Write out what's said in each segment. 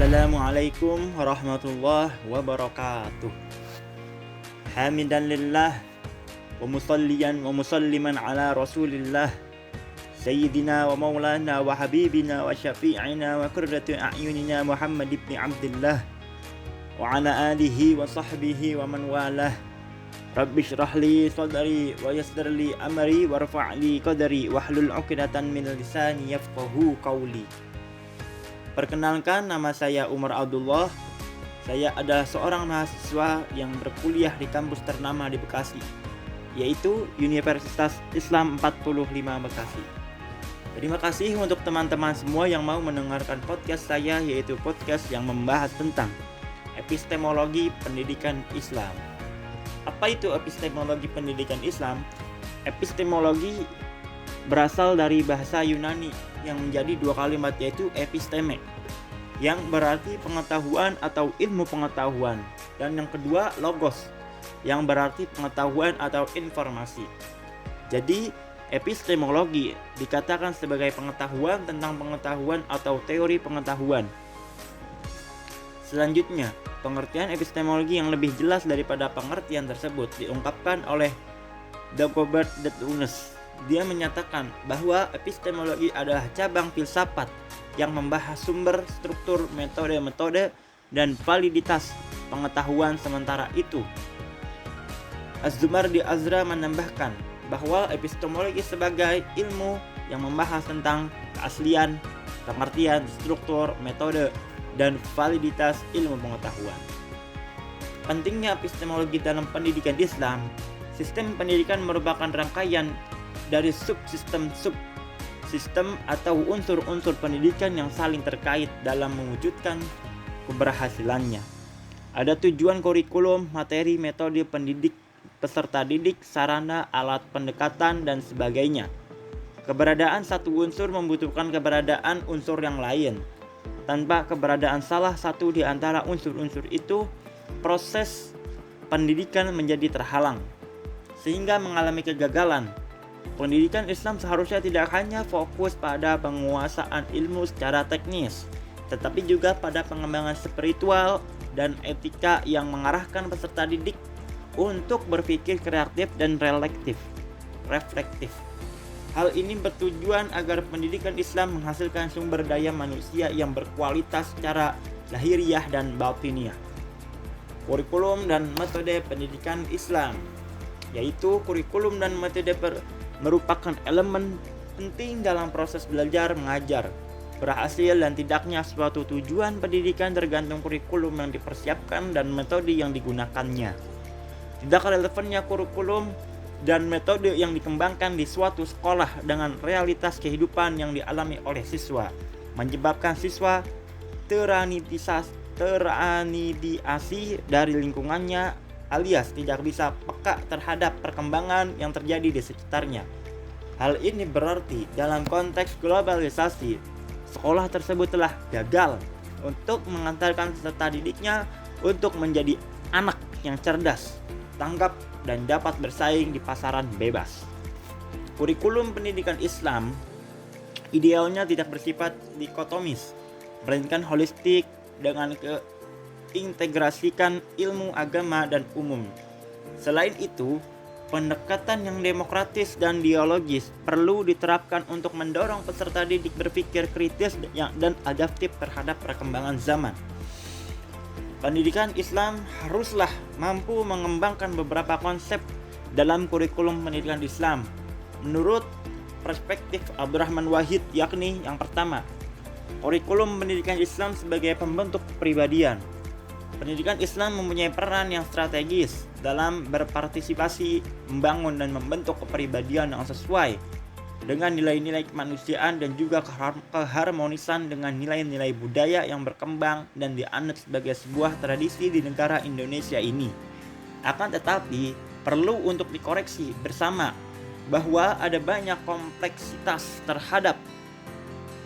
Assalamualaikum warahmatullahi wabarakatuh. Hamidan lillah wa musalliyan wa musalliman ala rasulillah Sayyidina wa maulana wa habibina wa syafi'ina wa qurratu a'yunina Muhammad ibn Abdullah wa ala alihi wa sahbihi wa man walah. Rabbi shrah li sadri wa yassir li amri warfa' li qadri wahlul 'uqdatam min lisani yafqahu qawli. Perkenalkan, nama saya Umar Abdullah. Saya adalah seorang mahasiswa yang berkuliah di kampus ternama di Bekasi, yaitu Universitas Islam 45 Bekasi. Terima kasih untuk teman-teman semua yang mau mendengarkan podcast saya, yaitu podcast yang membahas tentang epistemologi pendidikan Islam. Apa itu epistemologi pendidikan Islam? Epistemologi berasal dari bahasa Yunani yang menjadi dua kalimat, yaitu episteme, yang berarti pengetahuan atau ilmu pengetahuan, dan yang kedua logos, yang berarti pengetahuan atau informasi. Jadi epistemologi dikatakan sebagai pengetahuan tentang pengetahuan atau teori pengetahuan. Selanjutnya, pengertian epistemologi yang lebih jelas daripada pengertian tersebut diungkapkan oleh Dagobert de Tonnes. Dia menyatakan bahwa epistemologi adalah cabang filsafat yang membahas sumber, struktur, metode-metode, dan validitas pengetahuan. Sementara itu, Az-Zumardi Azra menambahkan bahwa epistemologi sebagai ilmu yang membahas tentang keaslian, pengertian, struktur, metode, dan validitas ilmu pengetahuan. Pentingnya epistemologi dalam pendidikan Islam. Sistem pendidikan merupakan rangkaian dari subsistem atau unsur-unsur pendidikan yang saling terkait dalam mewujudkan keberhasilannya. Ada tujuan kurikulum, materi, metode pendidik, peserta didik, sarana, alat pendekatan, dan sebagainya. Keberadaan satu unsur membutuhkan keberadaan unsur yang lain. Tanpa keberadaan salah satu di antara unsur-unsur itu, proses pendidikan menjadi terhalang, sehingga mengalami kegagalan. Pendidikan Islam seharusnya tidak hanya fokus pada penguasaan ilmu secara teknis, tetapi juga pada pengembangan spiritual dan etika yang mengarahkan peserta didik untuk berpikir kreatif dan reflektif. Hal ini bertujuan agar pendidikan Islam menghasilkan sumber daya manusia yang berkualitas secara lahiriah dan batiniah. Kurikulum dan metode pendidikan Islam, yaitu kurikulum dan metode merupakan elemen penting dalam proses belajar mengajar. Berhasil dan tidaknya suatu tujuan pendidikan tergantung kurikulum yang dipersiapkan dan metode yang digunakannya. Tidak relevannya kurikulum dan metode yang dikembangkan di suatu sekolah dengan realitas kehidupan yang dialami oleh siswa, menyebabkan siswa teranidiasi dari lingkungannya, alias tidak bisa peka terhadap perkembangan yang terjadi di sekitarnya. Hal ini berarti dalam konteks globalisasi, sekolah tersebut telah gagal untuk mengantarkan peserta didiknya untuk menjadi anak yang cerdas, tanggap, dan dapat bersaing di pasaran bebas. Kurikulum pendidikan Islam idealnya tidak bersifat dikotomis, melainkan holistik dengan integrasikan ilmu agama dan umum. Selain itu, pendekatan yang demokratis dan dialogis perlu diterapkan untuk mendorong peserta didik berpikir kritis dan adaptif terhadap perkembangan zaman. Pendidikan Islam haruslah mampu mengembangkan beberapa konsep dalam kurikulum pendidikan Islam. Menurut perspektif Abdurrahman Wahid, yakni yang pertama, kurikulum pendidikan Islam sebagai pembentuk kepribadian. Pendidikan Islam mempunyai peran yang strategis dalam berpartisipasi, membangun dan membentuk kepribadian yang sesuai dengan nilai-nilai kemanusiaan dan juga keharmonisan dengan nilai-nilai budaya yang berkembang dan dianut sebagai sebuah tradisi di negara Indonesia ini. Akan tetapi, perlu untuk dikoreksi bersama bahwa ada banyak kompleksitas terhadap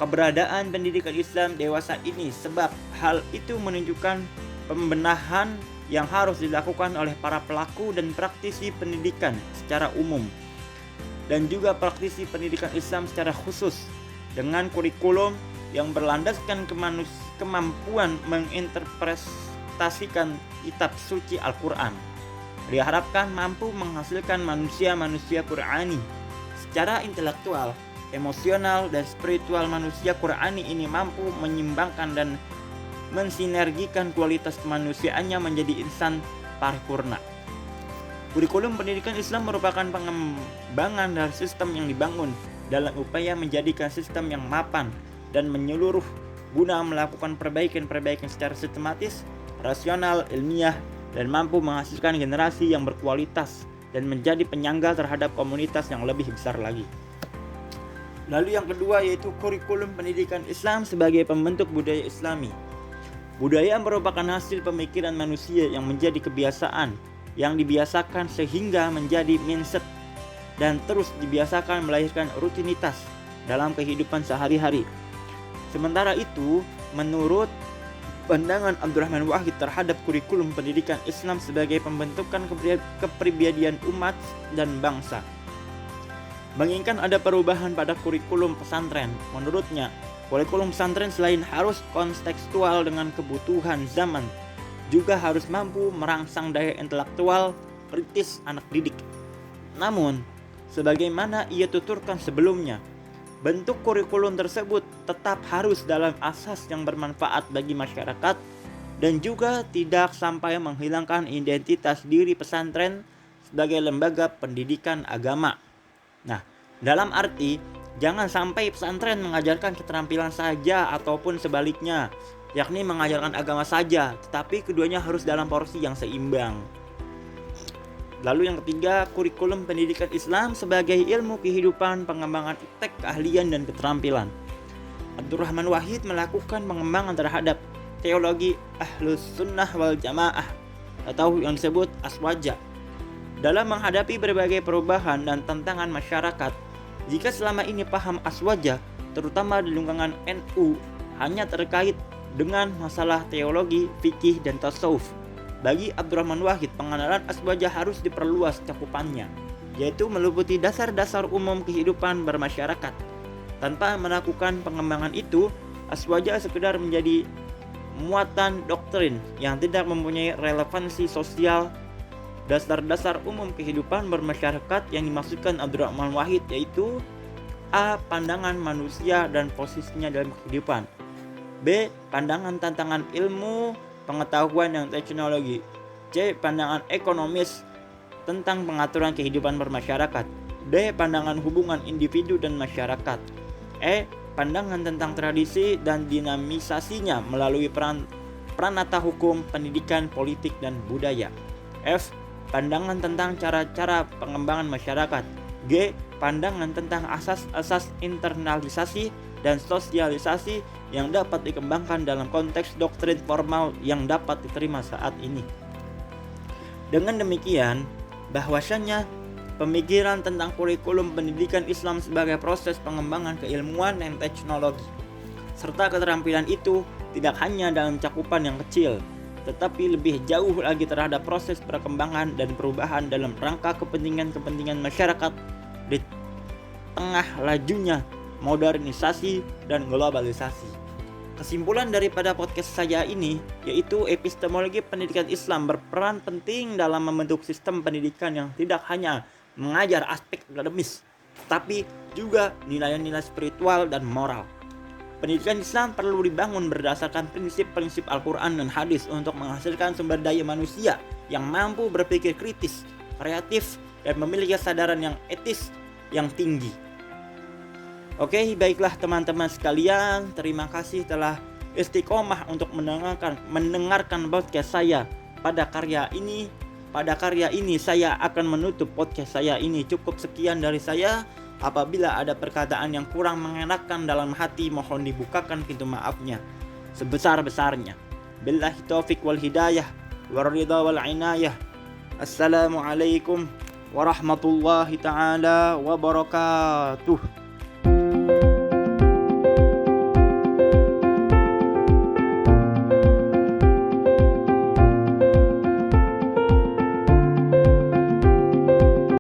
keberadaan pendidikan Islam dewasa ini, sebab hal itu menunjukkan pembenahan yang harus dilakukan oleh para pelaku dan praktisi pendidikan secara umum, dan juga praktisi pendidikan Islam secara khusus, dengan kurikulum yang berlandaskan kemampuan menginterpretasikan kitab suci Al-Quran. Diharapkan mampu menghasilkan manusia-manusia Qur'ani. Secara intelektual, emosional, dan spiritual, manusia Qur'ani ini mampu menyimbangkan dan mensinergikan kualitas kemanusiaannya menjadi insan paripurna. Kurikulum pendidikan Islam merupakan pengembangan dari sistem yang dibangun dalam upaya menjadikan sistem yang mapan dan menyeluruh guna melakukan perbaikan-perbaikan secara sistematis, rasional, ilmiah, dan mampu menghasilkan generasi yang berkualitas dan menjadi penyangga terhadap komunitas yang lebih besar lagi. Lalu yang kedua yaitu kurikulum pendidikan Islam sebagai pembentuk budaya Islami. Budaya merupakan hasil pemikiran manusia yang menjadi kebiasaan, yang dibiasakan sehingga menjadi mindset dan terus dibiasakan melahirkan rutinitas dalam kehidupan sehari-hari. Sementara itu, menurut pandangan Abdurrahman Wahid terhadap kurikulum pendidikan Islam sebagai pembentukan kepribadian umat dan bangsa, menginginkan ada perubahan pada kurikulum pesantren. Menurutnya, kurikulum pesantren selain harus kontekstual dengan kebutuhan zaman, juga harus mampu merangsang daya intelektual kritis anak didik. Namun, sebagaimana ia tuturkan sebelumnya, bentuk kurikulum tersebut tetap harus dalam asas yang bermanfaat bagi masyarakat dan juga tidak sampai menghilangkan identitas diri pesantren sebagai lembaga pendidikan agama. Nah, dalam arti jangan sampai pesantren mengajarkan keterampilan saja ataupun sebaliknya, yakni mengajarkan agama saja, tetapi keduanya harus dalam porsi yang seimbang. Lalu yang ketiga, kurikulum pendidikan Islam sebagai ilmu kehidupan, pengembangan iptek, keahlian, dan keterampilan. Abdurrahman Wahid melakukan pengembangan terhadap teologi Ahlus Sunnah wal Jamaah atau yang disebut Aswaja dalam menghadapi berbagai perubahan dan tantangan masyarakat. Jika selama ini paham Aswaja, terutama di lingkungan NU, hanya terkait dengan masalah teologi, fikih, dan tasawuf, bagi Abdurrahman Wahid pengenalan Aswaja harus diperluas cakupannya, yaitu meliputi dasar-dasar umum kehidupan bermasyarakat. Tanpa melakukan pengembangan itu, Aswaja sekedar menjadi muatan doktrin yang tidak mempunyai relevansi sosial. Dasar-dasar umum kehidupan bermasyarakat yang dimaksudkan Abdurrahman Wahid yaitu A. Pandangan manusia dan posisinya dalam kehidupan, B. Pandangan tantangan ilmu, pengetahuan, dan teknologi, C. Pandangan ekonomis tentang pengaturan kehidupan bermasyarakat, D. Pandangan hubungan individu dan masyarakat, E. Pandangan tentang tradisi dan dinamisasinya melalui peranata hukum, pendidikan, politik, dan budaya, F. Pandangan tentang cara-cara pengembangan masyarakat, G. Pandangan tentang asas-asas internalisasi dan sosialisasi yang dapat dikembangkan dalam konteks doktrin formal yang dapat diterima saat ini. Dengan demikian, bahwasannya pemikiran tentang kurikulum pendidikan Islam sebagai proses pengembangan keilmuan dan teknologi, serta keterampilan itu tidak hanya dalam cakupan yang kecil, tetapi lebih jauh lagi terhadap proses perkembangan dan perubahan dalam rangka kepentingan-kepentingan masyarakat di tengah lajunya modernisasi dan globalisasi. Kesimpulan daripada podcast saya ini yaitu epistemologi pendidikan Islam berperan penting dalam membentuk sistem pendidikan yang tidak hanya mengajar aspek akademis, tapi juga nilai-nilai spiritual dan moral. Pendidikan Islam perlu dibangun berdasarkan prinsip-prinsip Al-Quran dan hadis untuk menghasilkan sumber daya manusia yang mampu berpikir kritis, kreatif, dan memiliki kesadaran yang etis yang tinggi. Oke, baiklah teman-teman sekalian, terima kasih telah istiqomah untuk mendengarkan podcast saya pada karya ini. Pada karya ini saya akan menutup podcast saya ini. Cukup sekian dari saya. Apabila ada perkataan yang kurang mengenakan dalam hati, mohon dibukakan pintu maafnya sebesar-besarnya. Billahi taufiq wal hidayah waridha wal inayah. Assalamualaikum warahmatullahi taala wabarakatuh.